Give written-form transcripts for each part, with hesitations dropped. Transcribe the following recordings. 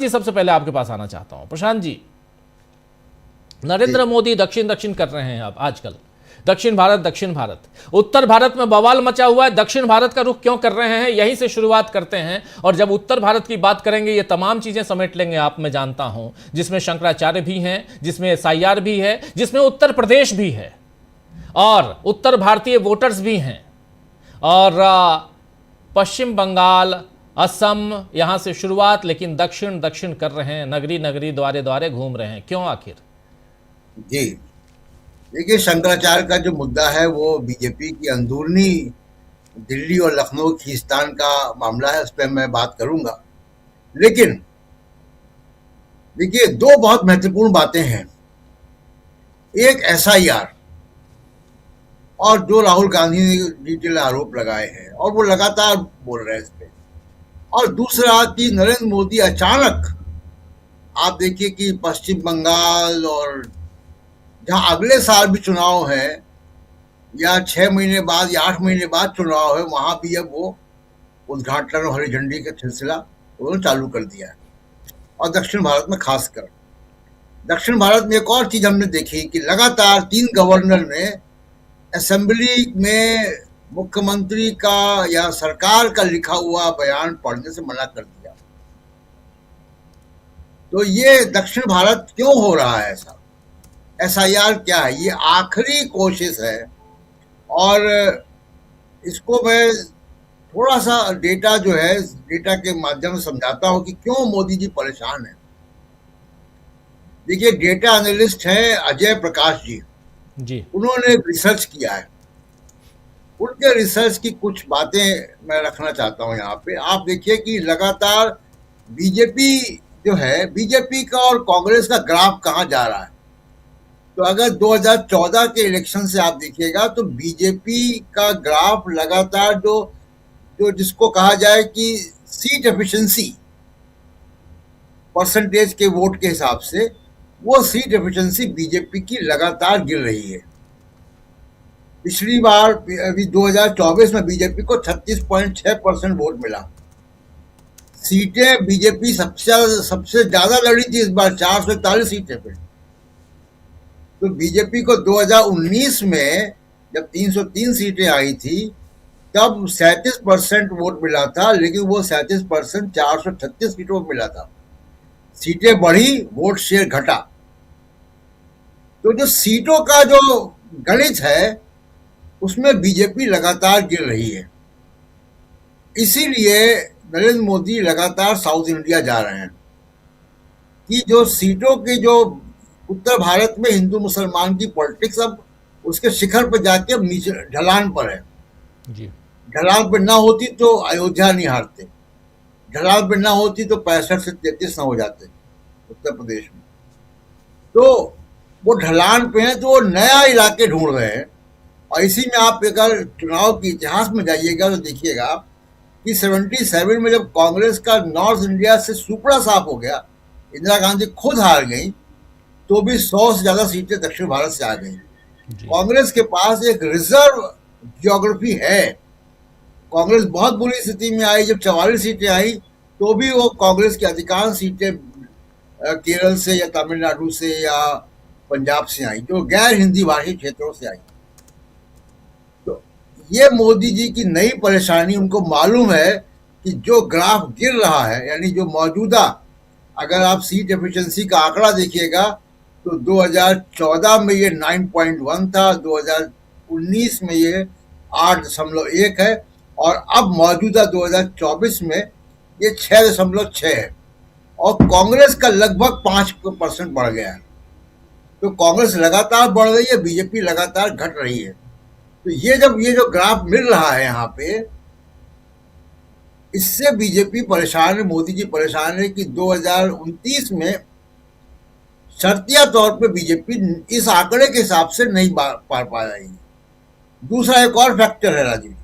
जी सबसे पहले आपके पास आना चाहता हूं प्रशांत जी। नरेंद्र मोदी दक्षिण दक्षिण कर रहे हैं अब आजकल, दक्षिण भारत। उत्तर भारत में बवाल मचा हुआ है, दक्षिण भारत का रुख क्यों कर रहे हैं, यहीं से शुरुआत करते हैं। और जब उत्तर भारत की बात करेंगे ये तमाम चीजें समेट लेंगे आप, मैं जानता हूं, जिसमें शंकराचार्य भी हैं, जिसमें SIR भी है, जिसमें उत्तर प्रदेश भी है और उत्तर भारतीय वोटर्स भी हैं और पश्चिम बंगाल, असम, यहां से शुरुआत, लेकिन दक्षिण दक्षिण कर रहे हैं, नगरी नगरी द्वारे द्वारे घूम रहे हैं, क्यों आखिर? जी देखिए, शंकराचार्य का जो मुद्दा है वो बीजेपी की अंदरूनी दिल्ली और लखनऊ खींचतान का मामला है, उस पर मैं बात करूंगा। लेकिन देखिए, दो बहुत महत्वपूर्ण बातें हैं। एक SIR और जो राहुल गांधी ने डिटेल आरोप लगाए हैं और वो लगातार बोल रहे हैं इस पे, और दूसरा कि नरेंद्र मोदी अचानक, आप देखिए कि पश्चिम बंगाल और जहां अगले साल भी चुनाव है या 6 महीने बाद या 8 महीने बाद चुनाव है, वहां भी अब वो उद्घाटन और हरी झंडी का सिलसिला उन्होंने चालू कर दिया है। और दक्षिण भारत में खासकर दक्षिण भारत में एक और चीज हमने देखी कि लगातार 3 गवर्नर ने असेंबली में मुख्यमंत्री का या सरकार का लिखा हुआ बयान पढ़ने से मना कर दिया। तो ये दक्षिण भारत क्यों हो रहा है ऐसा? SIR क्या है? ये आखिरी कोशिश है और इसको मैं थोड़ा सा डेटा जो है, डेटा के माध्यम से समझाता हूं कि क्यों मोदी जी परेशान हैं। देखिए, डेटा एनालिस्ट है अजय प्रकाश जी, उन्होंने रिसर्च किया है। उनके रिसर्च की कुछ बातें मैं रखना चाहता हूं यहाँ पे। आप देखिए कि लगातार बीजेपी जो है, बीजेपी का और कांग्रेस का ग्राफ कहाँ जा रहा है। तो अगर 2014 के इलेक्शन से आप देखिएगा तो बीजेपी का ग्राफ लगातार जो जो जिसको कहा जाए कि सीट एफिशिएंसी परसेंटेज के वोट के हिसाब से, वो सीट एफिशिएंसी बीजेपी की लगातार गिर रही है। पिछली बार अभी 2024 में बीजेपी को 36.6% वोट मिला। सीटें बीजेपी सबसे ज्यादा लड़ी थी इस बार, 441 सीटें पे। तो बीजेपी को 2019 में जब 303 सीटें आई थी तब 37% वोट मिला था, लेकिन वो 37% 436 सीटों में मिला था। सीटें बढ़ी, वोट शेयर घटा। तो जो सीटों का जो गणित है उसमें बीजेपी लगातार गिर रही है। इसीलिए नरेंद्र मोदी लगातार साउथ इंडिया जा रहे हैं कि जो सीटों की जो उत्तर भारत में हिंदू मुसलमान की पॉलिटिक्स अब उसके शिखर पर जाके नीचे ढलान पर है जी। ढलान पर ना होती तो अयोध्या नहीं हारते, ढलान पर ना होती तो 65 से 33 ना हो जाते उत्तर प्रदेश में। तो वो ढलान पे हैं तो वो नया इलाके ढूंढ रहे हैं। और इसी में आप अगर चुनाव के इतिहास में जाइएगा तो देखिएगा कि 77 में जब कांग्रेस का नॉर्थ इंडिया से सुपड़ा साफ हो गया, इंदिरा गांधी खुद हार गई, तो भी 100 से ज्यादा सीटें दक्षिण भारत से आ गई। कांग्रेस के पास एक रिजर्व जियोग्राफी है। कांग्रेस बहुत बुरी स्थिति में आई जब 44 सीटें आई, तो भी वो कांग्रेस की अधिकांश सीटें केरल से या तमिलनाडु से या पंजाब से आई, जो गैर हिंदी भाषी क्षेत्रों से आई। तो ये मोदी जी की नई परेशानी, उनको मालूम है कि जो ग्राफ गिर रहा है, यानी जो मौजूदा, अगर आप सीट एफिशिएंसी का आंकड़ा देखिएगा तो 2014 में ये 9.1 था, 2019 में ये 8.1 है और अब मौजूदा 2024 में ये 6.6 है और कांग्रेस का लगभग 5% बढ़ गया है। तो कांग्रेस लगातार बढ़ रही है, बीजेपी लगातार घट रही है। तो ये जो ग्राफ मिल रहा है यहाँ पे, इससे बीजेपी परेशान है, मोदी जी परेशान है कि 2029 में शर्तिया तौर पे बीजेपी इस आंकड़े के हिसाब से नहीं पार पा रही है। दूसरा एक और फैक्टर है राजीव जी,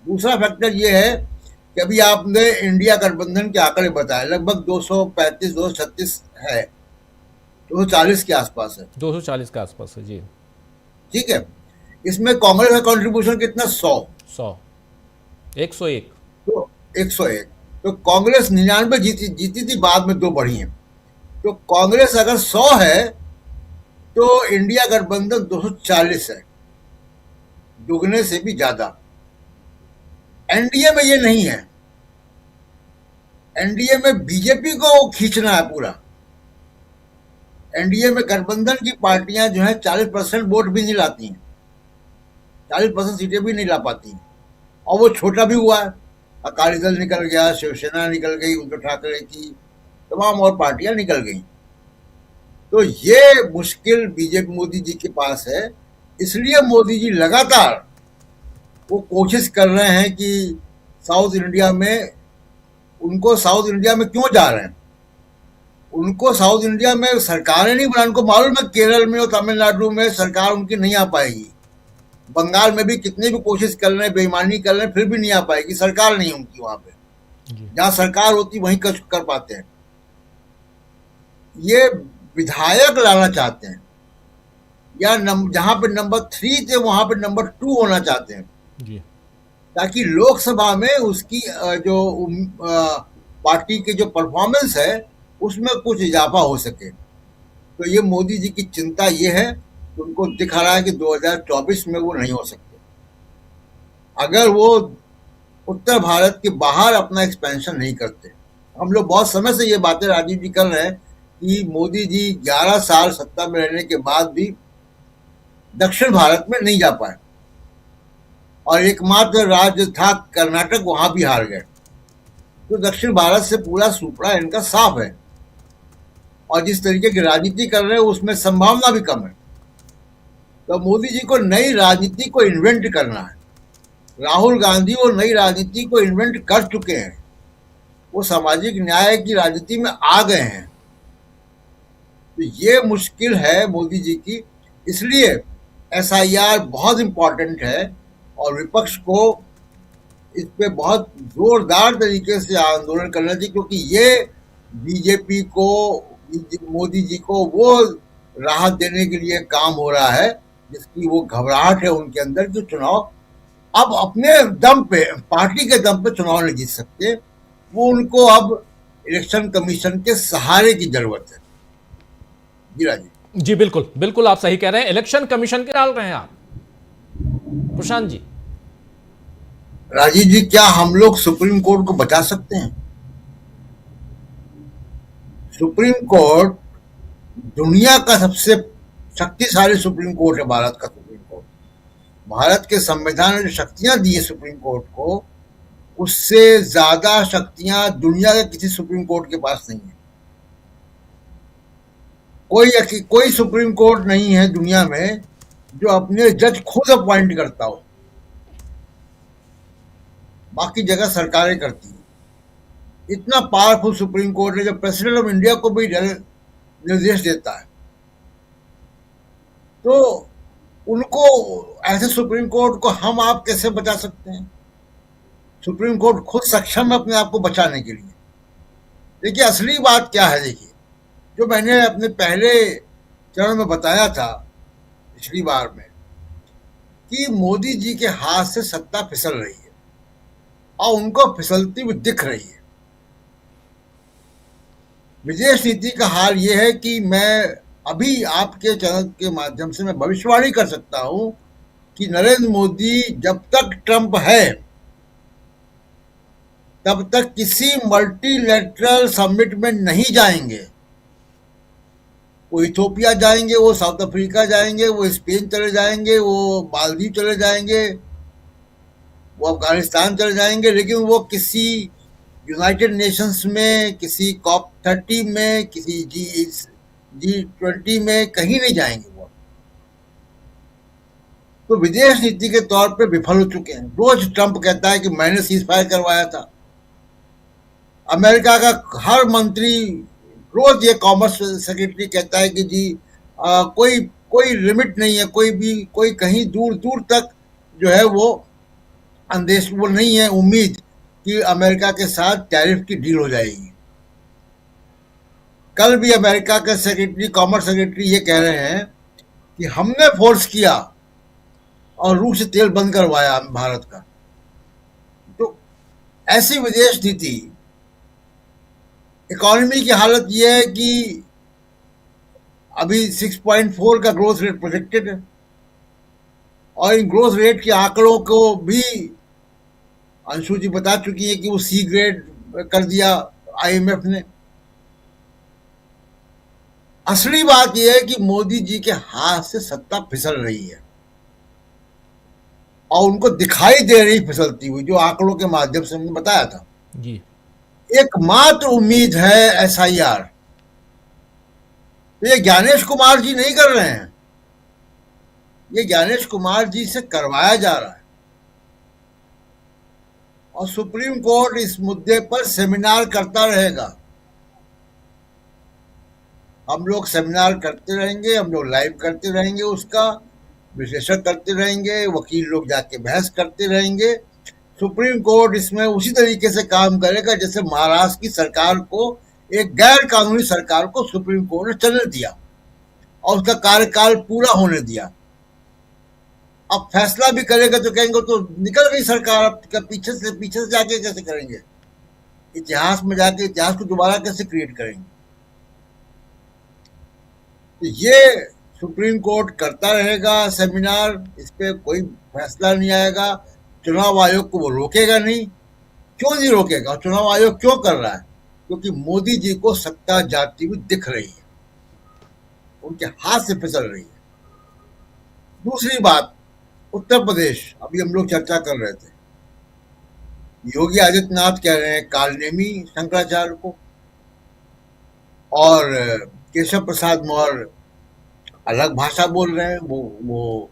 दूसरा फैक्टर ये है कि अभी आपने इंडिया गठबंधन के आंकड़े बताए, लगभग 235 236 है, 240 के आसपास है, 240 के आसपास है जी। ठीक है। इसमें कांग्रेस का कंट्रीब्यूशन कितना? 100 101 तो 101। तो कांग्रेस 99 जीती थी, बाद में 2 बढ़ी हैं। तो कांग्रेस अगर 100 है तो इंडिया गठबंधन 240 है, दुगने से भी ज्यादा। एनडीए में ये नहीं है। एनडीए में बीजेपी को खींचना है पूरा। एनडीए में गठबंधन की पार्टियां जो है 40% वोट भी नहीं लाती हैं, 40% सीटें भी नहीं ला पाती हैं, और वो छोटा भी हुआ है। अकाली दल निकल गया, शिवसेना निकल गई, उद्धव ठाकरे की तमाम और पार्टियां निकल गई। तो ये मुश्किल बीजेपी मोदी जी के पास है। इसलिए मोदी जी लगातार वो कोशिश कर रहे हैं कि साउथ इंडिया में, उनको साउथ इंडिया में क्यों जा रहे हैं, उनको साउथ इंडिया में सरकारें नहीं बना। उनको मालूम है केरल में और तमिलनाडु में सरकार उनकी नहीं आ पाएगी, बंगाल में भी कितनी भी कोशिश कर रहे हैं, बेईमानी कर रहे हैं, फिर भी नहीं आ पाएगी, सरकार नहीं उनकी वहां पे। जहां सरकार होती वहीं कर पाते हैं। ये विधायक लाना चाहते हैं, या जहां पे नंबर 3 थे वहां पे नंबर 2 होना चाहते हैं जी। ताकि लोकसभा में उसकी जो पार्टी की जो परफॉर्मेंस है उसमें कुछ इजाफा हो सके। तो ये मोदी जी की चिंता ये है, उनको दिख रहा है कि 2024 में वो नहीं हो सकते। अगर वो उत्तर भारत के बाहर अपना एक्सपेंशन नहीं करते। हम लोग बहुत समय से ये बातें राजीव जी कर रहे हैं कि मोदी जी 11 साल सत्ता में रहने के बाद भी दक्षिण भारत में नहीं जा पाए, और एकमात्र राज्य था कर्नाटक, वहां भी हार गए। तो दक्षिण भारत से पूरा सुपड़ा इनका साफ है, और जिस तरीके की राजनीति कर रहे हैं उसमें संभावना भी कम है। तो मोदी जी को नई राजनीति को इन्वेंट करना है। राहुल गांधी वो नई राजनीति को इन्वेंट कर चुके हैं, वो सामाजिक न्याय की राजनीति में आ गए हैं। तो ये मुश्किल है मोदी जी की। इसलिए एसआईआर बहुत इंपॉर्टेंट है, और विपक्ष को इस पे बहुत जोरदार तरीके से आंदोलन करना चाहिए, क्योंकि ये बीजेपी को, मोदी जी को वो राहत देने के लिए काम हो रहा है जिसकी वो घबराहट है उनके अंदर कि चुनाव अब अपने दम पे, पार्टी के दम पे चुनाव नहीं जीत सकते। वो उनको अब इलेक्शन कमीशन के सहारे की जरूरत है। जी राजीव जी, बिल्कुल बिल्कुल आप सही कह रहे हैं। इलेक्शन कमीशन के डाल रहे हैं आप प्रशांत जी। राजीव जी, क्या हम लोग सुप्रीम कोर्ट को बचा सकते हैं? सुप्रीम कोर्ट दुनिया का सबसे शक्तिशाली सुप्रीम कोर्ट है, भारत का सुप्रीम कोर्ट। भारत के संविधान ने जो शक्तियां दी है सुप्रीम कोर्ट को, उससे ज्यादा शक्तियां दुनिया के किसी सुप्रीम कोर्ट के पास नहीं है। कोई सुप्रीम कोर्ट नहीं है दुनिया में जो अपने जज खुद अपॉइंट करता हो, बाकी जगह सरकारें करती हैं। इतना पावरफुल सुप्रीम कोर्ट है जो प्रेसिडेंट ऑफ इंडिया को भी निर्देश देता है। तो उनको, ऐसे सुप्रीम कोर्ट को हम आप कैसे बचा सकते हैं? सुप्रीम कोर्ट खुद सक्षम है अपने आप को बचाने के लिए। देखिए असली बात क्या है, देखिए जो मैंने अपने पहले चरण में बताया था पिछली बार में, कि मोदी जी के हाथ से सत्ता फिसल रही है, और उनको फिसलती हुई दिख रही है। विदेश नीति का हाल यह है कि मैं अभी आपके चैनल के माध्यम से मैं भविष्यवाणी कर सकता हूं कि नरेंद्र मोदी जब तक ट्रंप है तब तक किसी मल्टीलैटरल समिट में नहीं जाएंगे। वो इथियोपिया जाएंगे, वो साउथ अफ्रीका जाएंगे, वो स्पेन चले जाएंगे, वो मालदीव चले जाएंगे, वो अफगानिस्तान चले जाएंगे, लेकिन वो किसी यूनाइटेड नेशंस में, किसी कॉप 30 में, किसी G20 में कहीं नहीं जाएंगे वो। तो विदेश नीति के तौर पे विफल हो चुके हैं। रोज ट्रंप कहता है कि मैंने सीज फायर करवाया था। अमेरिका का हर मंत्री रोज ये कॉमर्स सेक्रेटरी कहता है कि जी कोई लिमिट नहीं है, कोई कहीं दूर दूर तक जो है वो अंदेश वो नहीं है उम्मीद कि अमेरिका के साथ टैरिफ की डील हो जाएगी। कल भी अमेरिका के सेक्रेटरी, कॉमर्स सेक्रेटरी ये कह रहे हैं कि हमने फोर्स किया और रूस से तेल बंद करवाया भारत का। तो ऐसी विदेश नीति इकोनॉमी की हालत यह है कि अभी 6.4 का ग्रोथ रेट प्रोजेक्टेड है, और इन ग्रोथ रेट के आंकड़ों को भी अंशु जी बता चुकी है कि वो सी ग्रेड कर दिया आईएमएफ ने। असली बात यह है कि मोदी जी के हाथ से सत्ता फिसल रही है, और उनको दिखाई दे रही फिसलती हुई, जो आंकड़ों के माध्यम से हमने बताया था जी। एकमात्र उम्मीद है एसआईआर। तो ये ज्ञानेश कुमार जी नहीं कर रहे हैं, ये ज्ञानेश कुमार जी से करवाया जा रहा है, और सुप्रीम कोर्ट इस मुद्दे पर सेमिनार करता रहेगा। हम लोग सेमिनार करते रहेंगे, हम लोग लाइव करते रहेंगे, उसका विश्लेषण करते रहेंगे, वकील लोग जाके बहस करते रहेंगे। सुप्रीम कोर्ट इसमें उसी तरीके से काम करेगा जैसे महाराष्ट्र की सरकार को, एक गैर कानूनी सरकार को सुप्रीम कोर्ट ने चलने दिया और उसका कार्यकाल पूरा होने दिया। अब फैसला भी करेगा तो कहेंगे तो निकल गई सरकार, अब पीछे से जाके कैसे करेंगे, इतिहास में जाके इतिहास को दोबारा कैसे क्रिएट करेंगे। तो ये सुप्रीम कोर्ट करता रहेगा सेमिनार, इस पे कोई फैसला नहीं आएगा। चुनाव आयोग को वो रोकेगा नहीं। क्यों नहीं रोकेगा? चुनाव आयोग क्यों कर रहा है? क्योंकि मोदी जी को सत्ता जाती हुई दिख रही है, उनके हाथ से फिसल रही है। दूसरी बात, उत्तर प्रदेश, अभी हम लोग चर्चा कर रहे थे, योगी आदित्यनाथ कह रहे हैं कालनेमी शंकराचार्य को, और केशव प्रसाद मौर्य अलग भाषा बोल रहे हैं, वो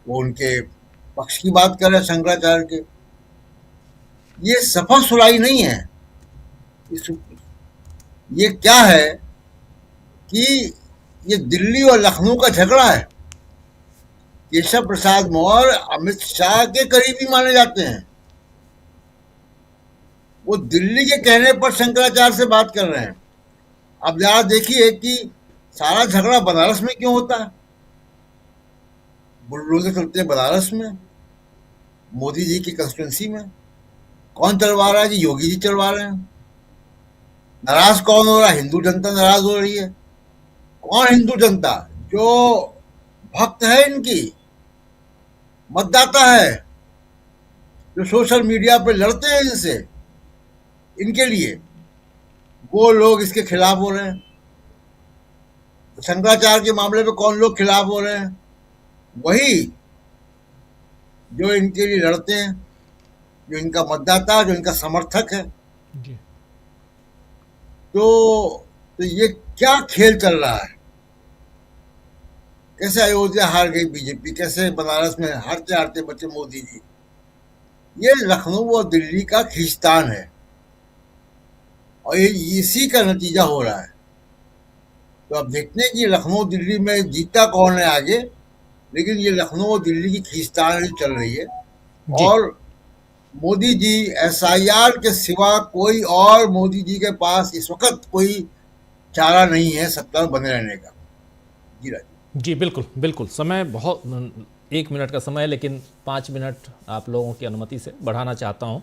उनके पक्ष की बात कर रहे हैं शंकराचार्य के। ये सफल सुराई नहीं है। ये क्या है कि ये दिल्ली और लखनऊ का झगड़ा है। केशव प्रसाद मौर्य अमित शाह के करीबी माने जाते हैं, वो दिल्ली के कहने पर शंकराचार्य से बात कर रहे हैं। अब जरा देखिए कि सारा झगड़ा बनारस में क्यों होता है। बुलडोजर चलते हैं बनारस में, मोदी जी की कंस्टिट्यूंसी में। कौन चलवा रहा है? जी योगी जी चलवा रहे हैं। नाराज कौन हो रहा है? हिंदू जनता नाराज हो रही है। कौन हिंदू जनता? जो भक्त है इनकी, मतदाता है, जो सोशल मीडिया पे लड़ते हैं इनसे, इनके लिए वो लोग इसके खिलाफ हो रहे हैं। शंकराचार्य के मामले में कौन लोग खिलाफ हो रहे हैं? वही जो इनके लिए लड़ते हैं, जो इनका मतदाता, जो इनका समर्थक है। जी। तो ये क्या खेल चल रहा है? कैसे अयोध्या हार गई बीजेपी, कैसे बनारस में हारते हारते बचे मोदी जी। ये लखनऊ और दिल्ली का खींचतान है, और ये इसी का नतीजा हो रहा है। तो अब देखते हैं कि लखनऊ दिल्ली में जीता कौन है आगे, लेकिन ये लखनऊ और दिल्ली की खींचतान चल रही है। और मोदी जी एसआईआर के सिवा कोई और मोदी जी के पास इस वक्त कोई चारा नहीं है सत्ता में बने रहने का। जी राज जी, बिल्कुल बिल्कुल। समय बहुत 1 मिनट का समय है, लेकिन 5 मिनट आप लोगों की अनुमति से बढ़ाना चाहता हूँ।